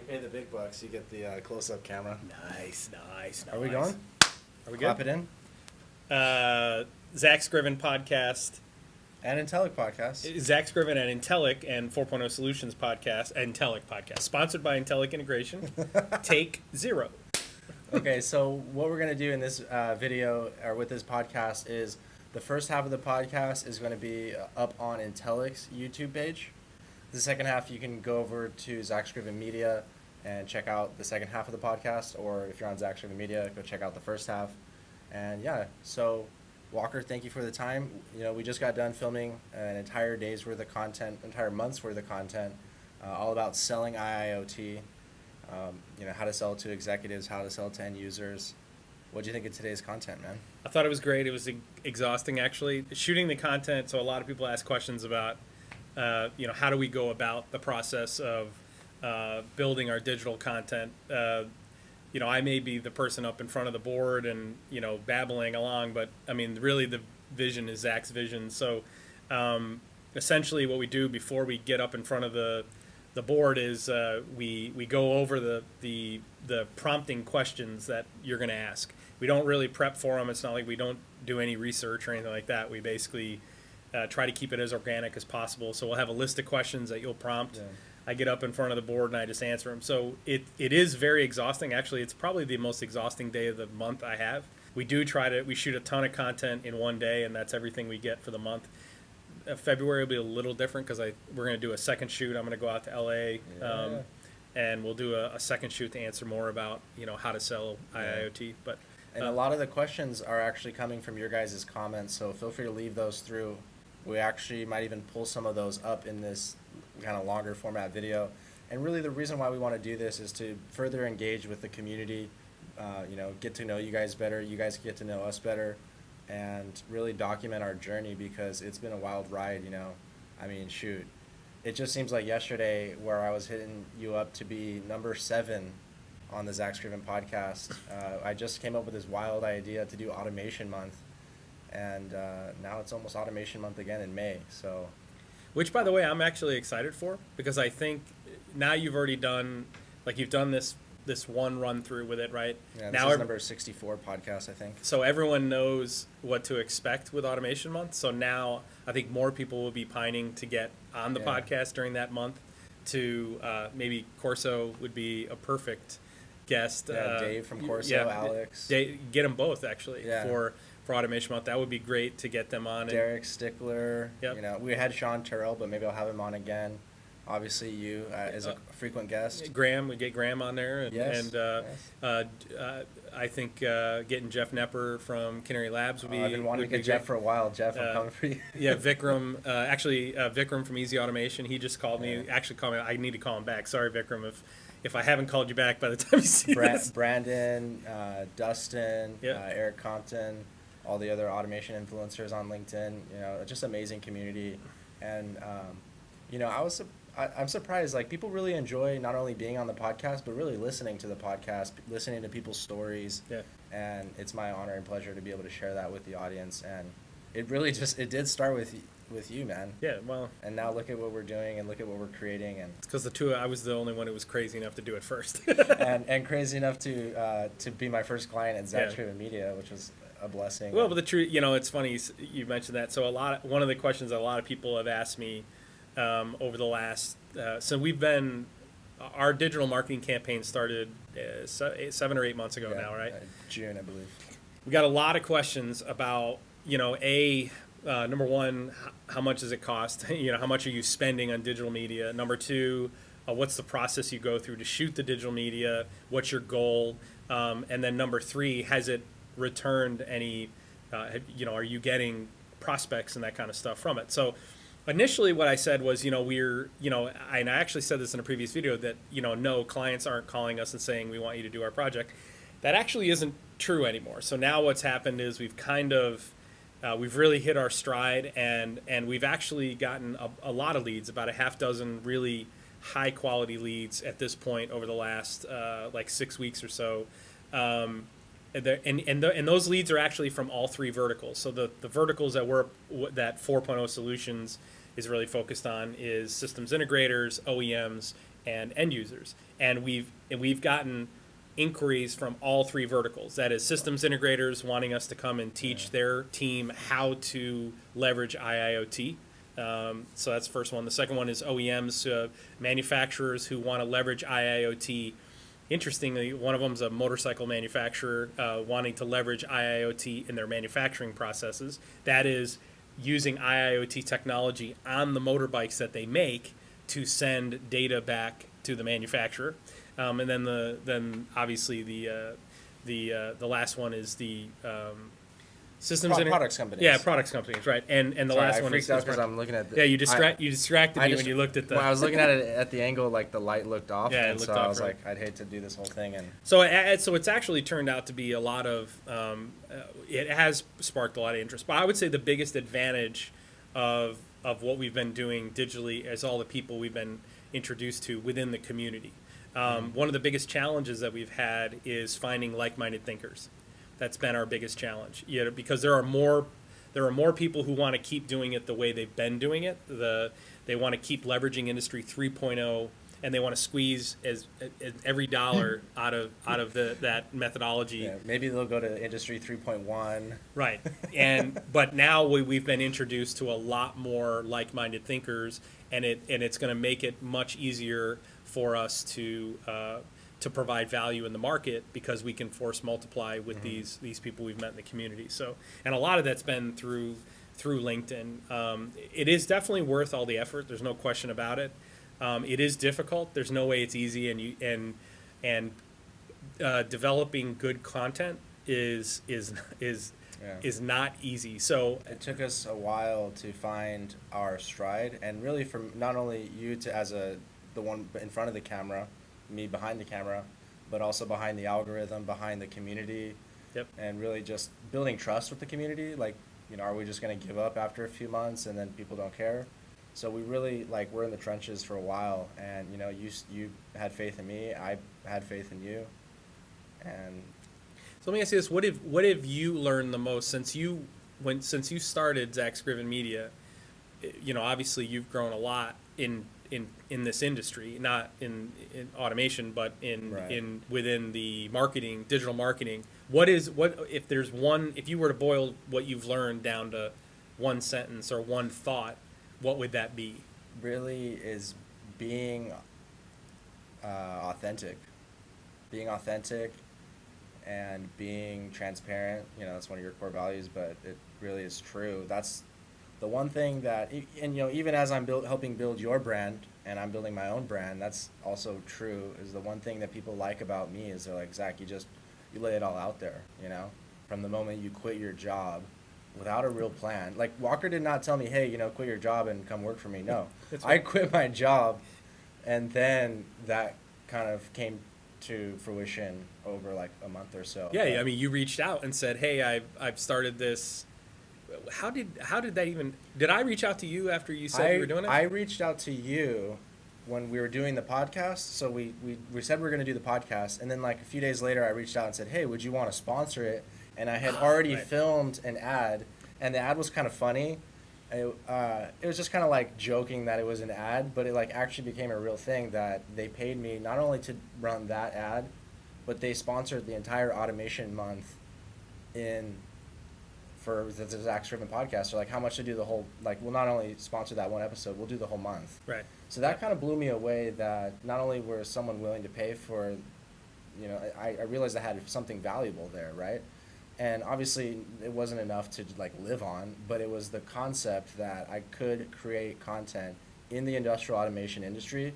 pay the big bucks, you get the close-up camera. Nice. Are we going? Are we good? Clap it in. Zack Scriven Podcast. And Intellic Podcast. Zack Scriven and Intellic and 4.0 Solutions Podcast. Intellic Podcast. Sponsored by Intellic Integration. Take 0. Okay, so what we're going to do in this video, or with this podcast, is the first half of the podcast is going to be up on Intellic's YouTube page. The second half, you can go over to Zack Scriven Media and check out the second half of the podcast, or if you're on Zack Scriven Media, go check out the first half. And yeah, so Walker, thank you for the time. You know, we just got done filming an entire day's worth of content, entire month's worth of content, all about selling IIoT. You know, how to sell it to executives, how to sell it to end users. What do you think of today's content, man? I thought it was great. It was exhausting, actually. Shooting the content, so a lot of people ask questions about, you know, how do we go about the process of building our digital content. You know, I may be the person up in front of the board and, you know, babbling along, but, I mean, really the vision is Zach's vision. So essentially what we do before we get up in front of the board is we go over the prompting questions that you're going to ask. We don't really prep for them. It's not like we don't do any research or anything like that. We basically try to keep it as organic as possible. So we'll have a list of questions that you'll prompt. Yeah. I get up in front of the board and I just answer them. So it is very exhausting. Actually, it's probably the most exhausting day of the month I have. We shoot a ton of content in one day, and that's everything we get for the month. February will be a little different because we're going to do a second shoot. I'm going to go out to LA, and we'll do a second shoot to answer more about, you know, how to sell IIoT. But a lot of the questions are actually coming from your guys' comments, so feel free to leave those through. We actually might even pull some of those up in this kind of longer format video. And really the reason why we want to do this is to further engage with the community, you know, get to know you guys better, you guys get to know us better, and really document our journey, because it's been a wild ride, you know. I mean, shoot, it just seems like yesterday where I was hitting you up to be number 7 on the Zack Scriven podcast. I just came up with this wild idea to do Automation Month, and now it's almost Automation Month again in May. So, which, by the way, I'm actually excited for, because I think now you've already done, like, you've done this one run through with it, right? Yeah, this is number 64 podcast, I think. So everyone knows what to expect with Automation Month. So now I think more people will be pining to get on the podcast during that month. To maybe Corso would be a perfect guest. Dave from Corso, Alex. Get them both, actually, for Automation Month. That would be great to get them on. Derek Stickler. Yep. You know, we had Sean Terrell, but maybe I'll have him on again. Obviously, you as a frequent guest. Graham, we get Graham on there, I think getting Jeff Nepper from Canary Labs would be. I've been wanting to get Jeff for a while. Jeff, I'm coming for you. Yeah, Vikram. Vikram from Easy Automation. He just called me. Actually, called me. I need to call him back. Sorry, Vikram, if I haven't called you back by the time you see this. Brandon, Dustin, Eric Compton, all the other automation influencers on LinkedIn. You know, just amazing community, and you know, I'm surprised, like, people really enjoy not only being on the podcast, but really listening to the podcast, listening to people's stories. Yeah. And it's my honor and pleasure to be able to share that with the audience. And it really it did start with you, man. Yeah, well. And now look at what we're doing and look at what we're creating. And it's because I was the only one who was crazy enough to do it first. and crazy enough to be my first client at Zack Scriven Media, which was a blessing. Well, but the truth, you know, it's funny you mentioned that. So one of the questions that a lot of people have asked me over the last, so our digital marketing campaign started 7 or 8 months ago now, right? June, I believe. We got a lot of questions about, you know, number one, how much does it cost? You know, how much are you spending on digital media? Number two, what's the process you go through to shoot the digital media? What's your goal? And then number three, has it returned any, you know, are you getting prospects and that kind of stuff from it? So initially what I said was, you know, and I actually said this in a previous video, that, you know, no, clients aren't calling us and saying we want you to do our project. That actually isn't true anymore. So now what's happened is we've really hit our stride, and we've actually gotten a lot of leads, about a half dozen really high quality leads at this point over the last like 6 weeks or so. And those leads are actually from all 3 verticals. So the verticals that 4.0 Solutions is really focused on is systems integrators, OEMs, and end users. And we've gotten inquiries from all three verticals. That is systems integrators wanting us to come and teach their team how to leverage IIoT. So that's the first one. The second one is OEMs, manufacturers who want to leverage IIoT. Interestingly, one of them is a motorcycle manufacturer wanting to leverage IIoT in their manufacturing processes. That is using IIoT technology on the motorbikes that they make to send data back to the manufacturer. And then obviously the last one is the systems products companies. Yeah, products companies, right? And the Sorry, last I one freaked is out because I'm looking at the, you distracted me when you looked at the. When I was looking at it at the angle, like the light looked off, Yeah, it and looked so I off, was right. like, I'd hate to do this whole thing. And So it's actually turned out to be a lot of, it has sparked a lot of interest. But I would say the biggest advantage of what we've been doing digitally is all the people we've been introduced to within the community. One of the biggest challenges that we've had is finding like-minded thinkers. That's been our biggest challenge, because there are more people who want to keep doing it the way they've been doing it. They want to keep leveraging Industry 3.0, and they want to squeeze as every dollar out of that methodology. yeah, maybe they'll go to Industry 3.1. Right, but now we've been introduced to a lot more like-minded thinkers, and it's going to make it much easier for us to provide value in the market because we can force multiply with these people we've met in the community. So, and a lot of that's been through LinkedIn. It is definitely worth all the effort. There's no question about it. It is difficult. There's no way it's easy, and developing good content is not easy. So It took us a while to find our stride, and really from not only you to as the one in front of the camera, me behind the camera, but also behind the algorithm, behind the community. Yep. And really just building trust with the community. Like, are we just going to give up after a few months and then people don't care? So we really, we're in the trenches for a while, and, you had faith in me, I had faith in you, and... So let me ask you this: what have you learned the most since you started Zack Scriven Media? Obviously you've grown a lot in this industry, not in automation, but in within the marketing, digital marketing. What if you were to boil what you've learned down to one sentence or one thought, what would that be? Really is being authentic. Being authentic and being transparent. That's one of your core values, but it really is true. That's the one thing that, and even as I'm helping build your brand and I'm building my own brand, that's also true, is the one thing that people like about me is they're like, Zach, you lay it all out there, from the moment you quit your job without a real plan. Like, Walker did not tell me, hey, quit your job and come work for me. No, That's I right. quit my job, and then that kind of came to fruition over like a month or so. Yeah, I mean, you reached out and said, "Hey, I've started this." How did that even? Did I reach out to you after you said you were doing it? I reached out to you when we were doing the podcast. So we said we were going to do the podcast, and then like a few days later, I reached out and said, "Hey, would you want to sponsor it?" And I had already Right. filmed an ad, and the ad was kind of funny. It was just kind of like joking that it was an ad, but it like actually became a real thing that they paid me not only to run that ad, but they sponsored the entire automation month for the Zack Scriven podcast. So like, how much to do the whole, we'll not only sponsor that one episode, we'll do the whole month. Right. So that kind of blew me away, that not only was someone willing to pay for, I realized I had something valuable there, right? And obviously it wasn't enough to live on, but it was the concept that I could create content in the industrial automation industry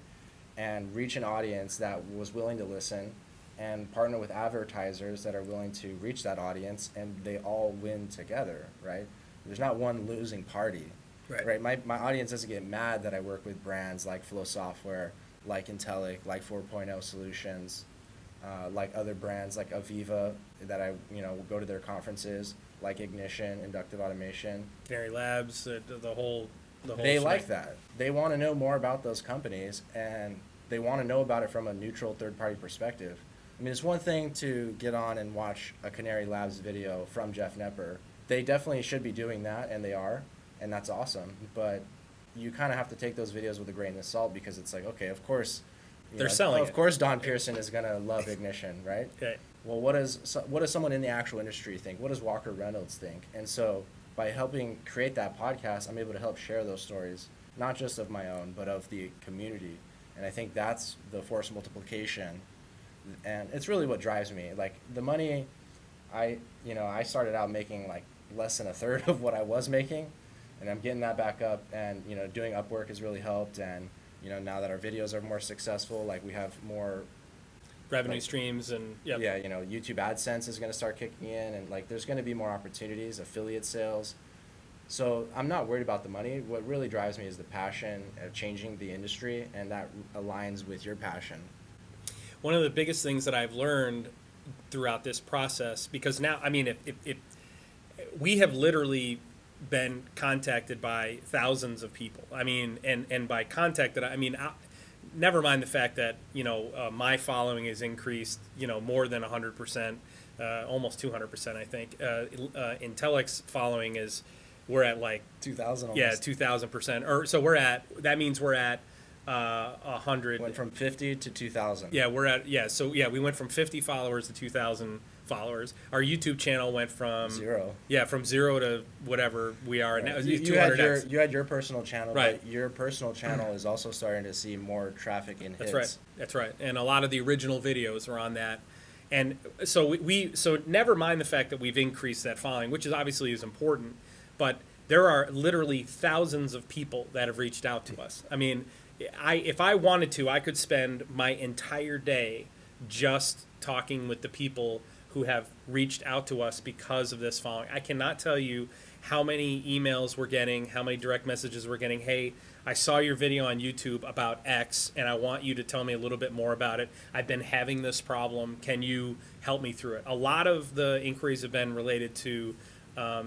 and reach an audience that was willing to listen, and partner with advertisers that are willing to reach that audience, and they all win together, right? There's not one losing party, right? My audience doesn't get mad that I work with brands like Flow Software, like Intellic, like 4.0 Solutions, like other brands like Aviva that I go to their conferences, like Ignition, Inductive Automation. Canary Labs, the whole. They like that. They want to know more about those companies, and they want to know about it from a neutral third-party perspective. I mean, it's one thing to get on and watch a Canary Labs video from Jeff Nepper. They definitely should be doing that, and they are, and that's awesome. But you kind of have to take those videos with a grain of salt, because it's like, okay, of course, They're selling Of it. course, Don Pearson is gonna love Ignition, right? Okay. Well, what does someone in the actual industry think? What does Walker Reynolds think? And so, by helping create that podcast, I'm able to help share those stories, not just of my own, but of the community. And I think that's the force multiplication, and it's really what drives me. Like the money, I started out making like less than a third of what I was making, and I'm getting that back up. And doing Upwork has really helped. And now that our videos are more successful, like we have more Revenue streams and yeah, YouTube AdSense is going to start kicking in, and like there's going to be more opportunities, affiliate sales. So I'm not worried about the money. What really drives me is the passion of changing the industry, and that aligns with your passion. One of the biggest things that I've learned throughout this process, because now, I mean, if we have literally been contacted by thousands of people. I mean, and by contacted, I mean, never mind the fact that, my following has increased, more than 100%, almost 200%, I think. Intellic's following we're at like 2,000 almost. Yeah, 2,000%. Or so that means we're at 100. Went from 50 to 2,000. Yeah, we went from 50 followers to 2,000 followers. Our YouTube channel went from zero. Yeah, from 0 to whatever we are Right. now. You had your personal channel, right? But your personal channel is also starting to see more traffic and hits. That's right. And a lot of the original videos are on that. And so so never mind the fact that we've increased that following, which is obviously is important, but there are literally thousands of people that have reached out to us. I mean, if I wanted to, I could spend my entire day just talking with the people who have reached out to us because of this following. I cannot tell you how many emails we're getting, how many direct messages we're getting. Hey, I saw your video on YouTube about X, and I want you to tell me a little bit more about it. I've been having this problem. Can you help me through it? A lot of the inquiries have been related to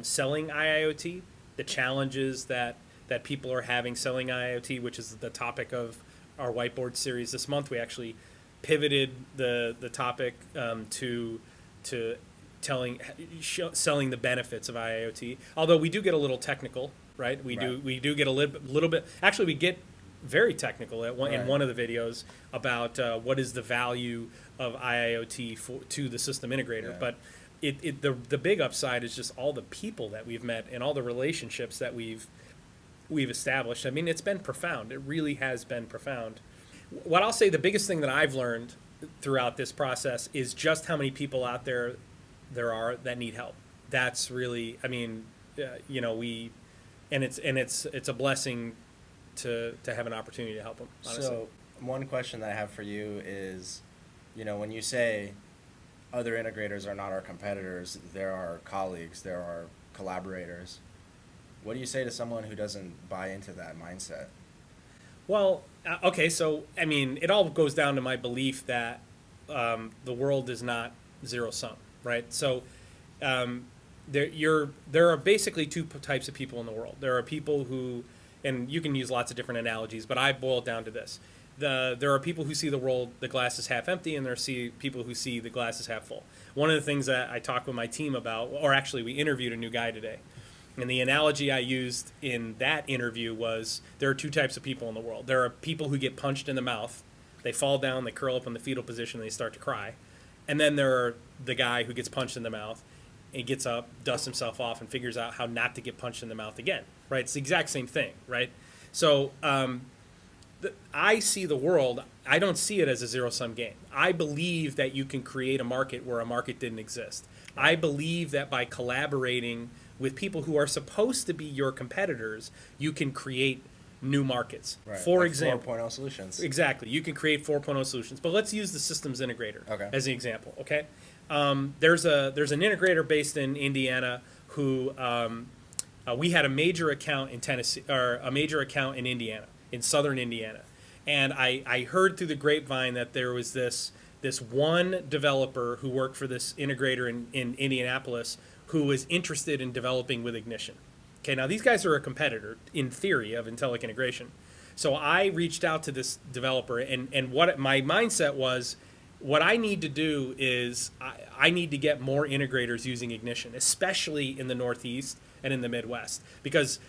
selling IIoT, the challenges that people are having selling IIoT, which is the topic of our whiteboard series this month. We actually pivoted the topic to selling the benefits of IIoT. Although we do get a little technical, right? We do get a little bit. Actually, we get very technical in one of the videos about what is the value of IIoT to the system integrator. Yeah. But the big upside is just all the people that we've met and all the relationships that we've established. I mean, it's been profound. It really has been profound. What I'll say, the biggest thing that I've learned throughout this process is just how many people out there are that need help. That's really, I mean, it's a blessing to have an opportunity to help them, honestly. So one question that I have for you is, when you say other integrators are not our competitors, they're our colleagues, they're our collaborators, what do you say to someone who doesn't buy into that mindset? Well, okay, so, I mean, it all goes down to my belief that the world is not zero-sum, right? So there are basically two types of people in the world. There are people who, and you can use lots of different analogies, but I boil it down to this. There are people who see the world, the glass is half empty, and there are people who see the glass is half full. One of the things that I talked with my team about, or actually we interviewed a new guy today, and the analogy I used in that interview was there are two types of people in the world. There are people who get punched in the mouth. They fall down, they curl up in the fetal position, and they start to cry. And then there are the guy who gets punched in the mouth, and he gets up, dusts himself off, and figures out how not to get punched in the mouth again, right? It's the exact same thing, right? So I see the world, I don't see it as a zero-sum game. I believe that you can create a market where a market didn't exist. I believe that by collaborating with people who are supposed to be your competitors, you can create new markets. Right. For like example, 4.0 solutions. Exactly. You can create 4.0 solutions. But let's use the systems integrator as an example, okay? There's an integrator based in Indiana who we had a major account in Tennessee, or a major account in Indiana, in southern Indiana. And I heard through the grapevine that there was this one developer who worked for this integrator in Indianapolis who was interested in developing with Ignition. Okay, now these guys are a competitor, in theory, of Intellic integration. So I reached out to this developer, and what my mindset was, what I need to do is I need to get more integrators using Ignition, especially in the Northeast and in the Midwest. Because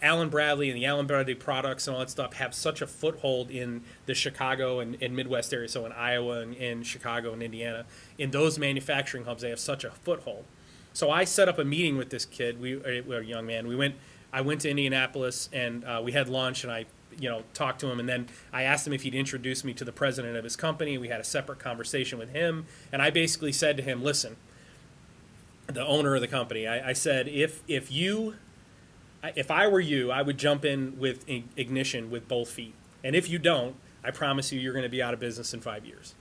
Allen Bradley and the Allen Bradley products and all that stuff have such a foothold in the Chicago and Midwest area, so in Iowa and in Chicago and Indiana. In those manufacturing hubs, they have such a foothold. So I set up a meeting with this kid, a young man. I went to Indianapolis, and we had lunch, and I talked to him, and then I asked him if he'd introduce me to the president of his company. We had a separate conversation with him, and I basically said to him, listen, the owner of the company, I said, if I were you, I would jump in with Ignition with both feet. And if you don't, I promise you, you're going to be out of business in 5 years.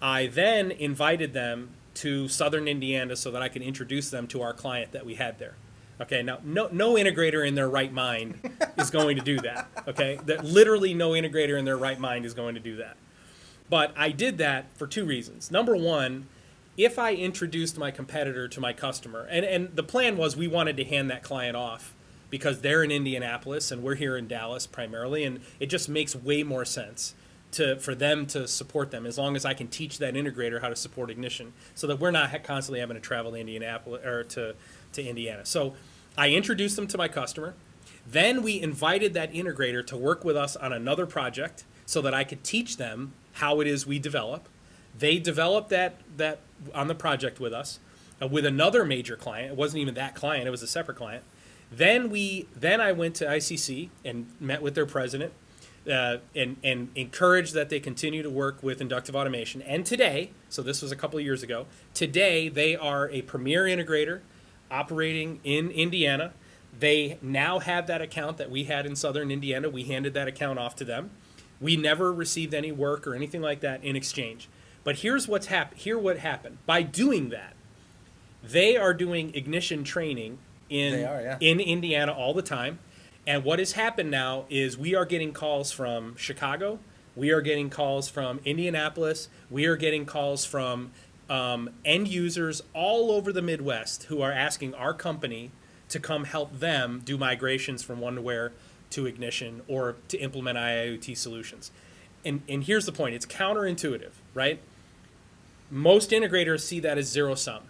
I then invited them to Southern Indiana so that I could introduce them to our client that we had there. Okay, now no integrator in their right mind is going to do that. Okay, literally no integrator in their right mind is going to do that. But I did that for two reasons. Number one, if I introduced my competitor to my customer, and the plan was we wanted to hand that client off because they're in Indianapolis and we're here in Dallas primarily, and it just makes way more sense for them to support them as long as I can teach that integrator how to support Ignition, so that we're not constantly having to travel to Indianapolis or to Indiana. So I introduced them to my customer. Then we invited that integrator to work with us on another project so that I could teach them how it is we develop. They developed that on the project with us, with another major client. It wasn't even that client, it was a separate client. Then I went to ICC and met with their president and encouraged that they continue to work with inductive automation. And today, so this was a couple of years ago, today they are a premier integrator operating in Indiana. They now have that account that we had in Southern Indiana. We handed that account off to them. We never received any work or anything like that in exchange. But here's what happened. By doing that, they are doing Ignition training in Indiana all the time. And what has happened now is we are getting calls from Chicago. We are getting calls from Indianapolis. We are getting calls from end users all over the Midwest who are asking our company to come help them do migrations from one-to-ware to Ignition or to implement IoT solutions. And here's the point. It's counterintuitive, right? Most integrators see that as zero sum.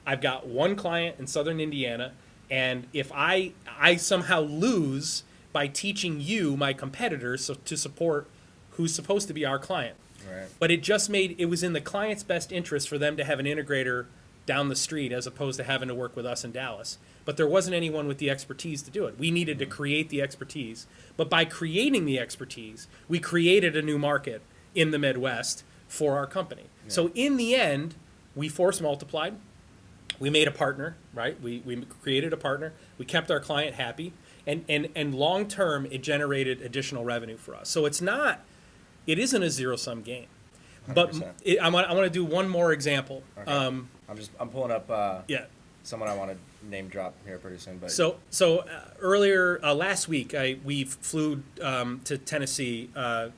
I've got one client in Southern Indiana, and if I somehow lose by teaching you, my competitors, to support who's supposed to be our client. Right. But it was in the client's best interest for them to have an integrator down the street as opposed to having to work with us in Dallas. But there wasn't anyone with the expertise to do it. We needed to create the expertise. But by creating the expertise, we created a new market in the Midwest for our company. Yeah. So in the end, we force multiplied. We made a partner, right? We created a partner. We kept our client happy. And long term, it generated additional revenue for us. So it isn't a zero-sum game. 100%. But I want to do one more example. Okay. I'm pulling up someone I want to name drop here pretty soon. But So earlier last week, we flew to Tennessee. There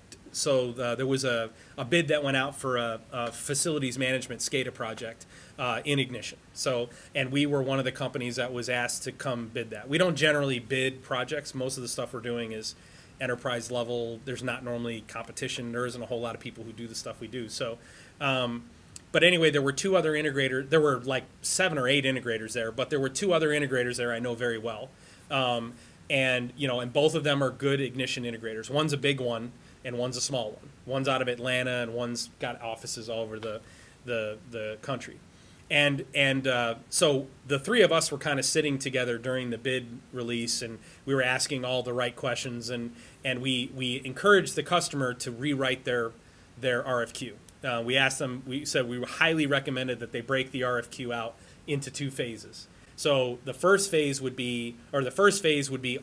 was a bid that went out for a facilities management SCADA project in Ignition. And we were one of the companies that was asked to come bid that. We don't generally bid projects. Most of the stuff we're doing is enterprise level. There's not normally competition. There isn't a whole lot of people who do the stuff we do. But anyway, there were two other integrators. There were like 7 or 8 integrators there, but there were 2 other integrators there I know very well. And both of them are good Ignition integrators. One's a big one and one's a small one. One's out of Atlanta and one's got offices all over the country. So the 3 of us were kind of sitting together during the bid release, and we were asking all the right questions, and we encouraged the customer to rewrite their RFQ. We asked them, we said we highly recommended that they break the RFQ out into 2 phases. So the first phase would be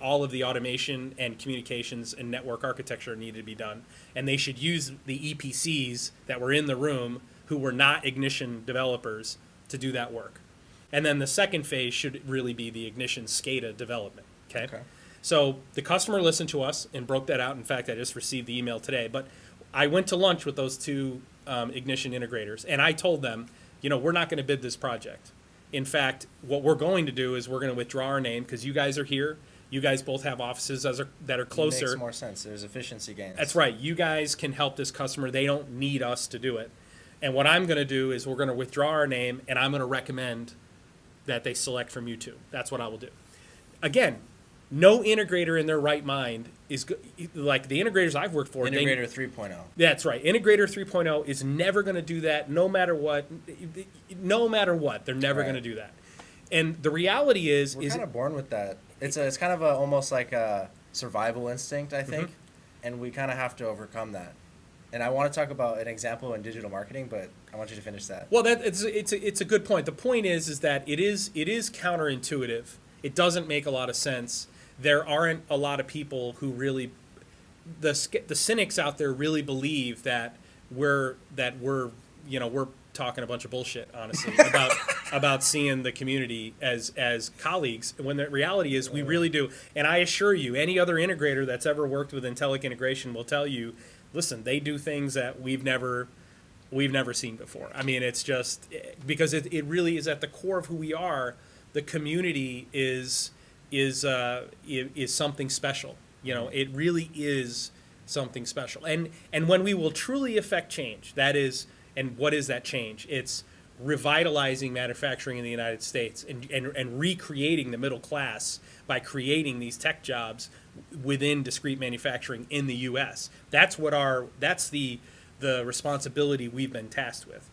all of the automation and communications and network architecture needed to be done. And they should use the EPCs that were in the room who were not Ignition developers to do that work. And then the second phase should really be the Ignition SCADA development. Okay. So the customer listened to us and broke that out. In fact, I just received the email today. But I went to lunch with those 2 Ignition integrators, and I told them, we're not going to bid this project. In fact, what we're going to do is we're going to withdraw our name because you guys are here. You guys both have offices that are closer. It makes more sense. There's efficiency gains. That's right. You guys can help this customer. They don't need us to do it. And what I'm going to do is we're going to withdraw our name, and I'm going to recommend that they select from you 2. That's what I will do. Again, No integrator in their right mind is like the integrators I've worked for. Integrator 3.0. That's right. Integrator 3.0 is never going to do that, no matter what. No matter what, they're never Right. going to do that. And the reality is, We're kind of born with that. It's kind of almost like a survival instinct, I think, and we kind of have to overcome that. And I want to talk about an example in digital marketing, but I want you to finish that. well, that it's a good point. The point is that it is counterintuitive. It doesn't make a lot of sense. There aren't a lot of people who really, the cynics out there really believe that we're talking a bunch of bullshit, honestly, about seeing the community as colleagues, when the reality is we really do. And I assure you, any other integrator that's ever worked with Intellic integration will tell you, listen, they do things that we've never seen before. I mean, it's just because it really is at the core of who we are. The community is something special. It really is something special. And when we will truly affect change, that is, and what is that change? It's revitalizing manufacturing in the United States and recreating the middle class by creating these tech jobs within discrete manufacturing in the U.S. That's the responsibility we've been tasked with.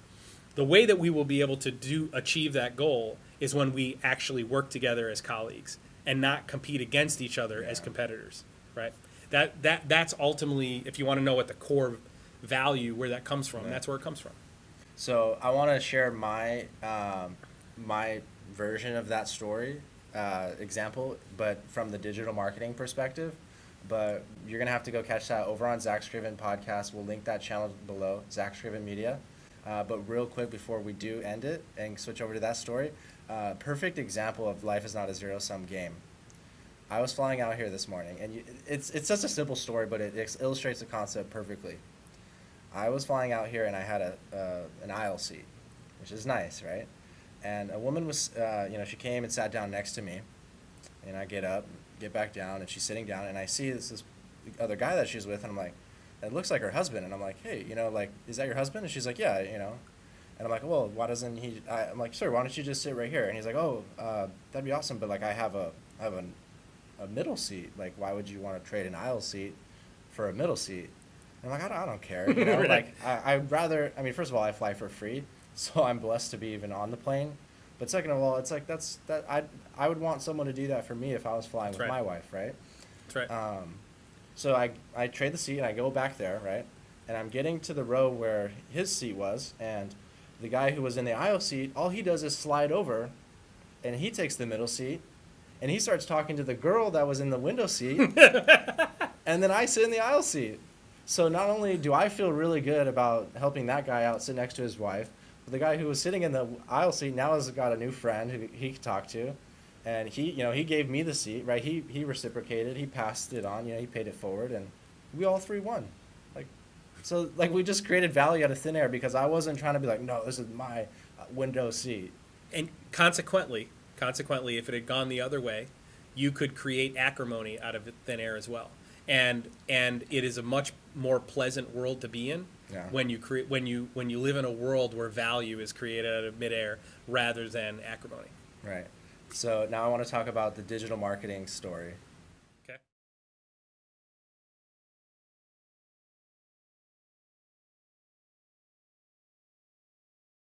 The way that we will be able to achieve that goal is when we actually work together as colleagues and not compete against each other as competitors, right? That's ultimately, if you want to know what the core value, where that comes from, that's where it comes from. So I want to share my my version of that story example, but from the digital marketing perspective. But you're going to have to go catch that over on Zack Scriven Podcast. We'll link that channel below, Zack Scriven Media. But real quick before we do end it and switch over to that story, perfect example of life is not a zero-sum game. I was flying out here this morning, and it's such a simple story, but it illustrates the concept perfectly. I was flying out here, and I had an aisle seat, which is nice, right? And a woman was, she came and sat down next to me, and I get up, get back down, and she's sitting down, and I see this other guy that she's with, and I'm like, it looks like her husband, and I'm like, hey, is that your husband? And she's like, yeah, and I'm like, well, why doesn't he? I'm like, sir, why don't you just sit right here? And he's like, oh, that'd be awesome, but like I have a middle seat. Like, why would you want to trade an aisle seat for a middle seat? And I'm like, I don't care, Right. Like I'd rather. I mean, first of all, I fly for free, so I'm blessed to be even on the plane. But second of all, it's like I would want someone to do that for me if I was flying with my wife, right? That's right. So I trade the seat and I go back there, right? And I'm getting to the row where his seat was, and the guy who was in the aisle seat, all he does is slide over, and he takes the middle seat, and he starts talking to the girl that was in the window seat, and then I sit in the aisle seat. So not only do I feel really good about helping that guy out sit next to his wife, but the guy who was sitting in the aisle seat now has got a new friend who he can talk to. And he gave me the seat, right? He reciprocated. He passed it on. He paid it forward, and we all three won. So we just created value out of thin air because I wasn't trying to be like, no, this is my window seat. And consequently, if it had gone the other way, you could create acrimony out of thin air as well. And it is a much more pleasant world to be in when you live in a world where value is created out of midair rather than acrimony. Right. So now I want to talk about the digital marketing story.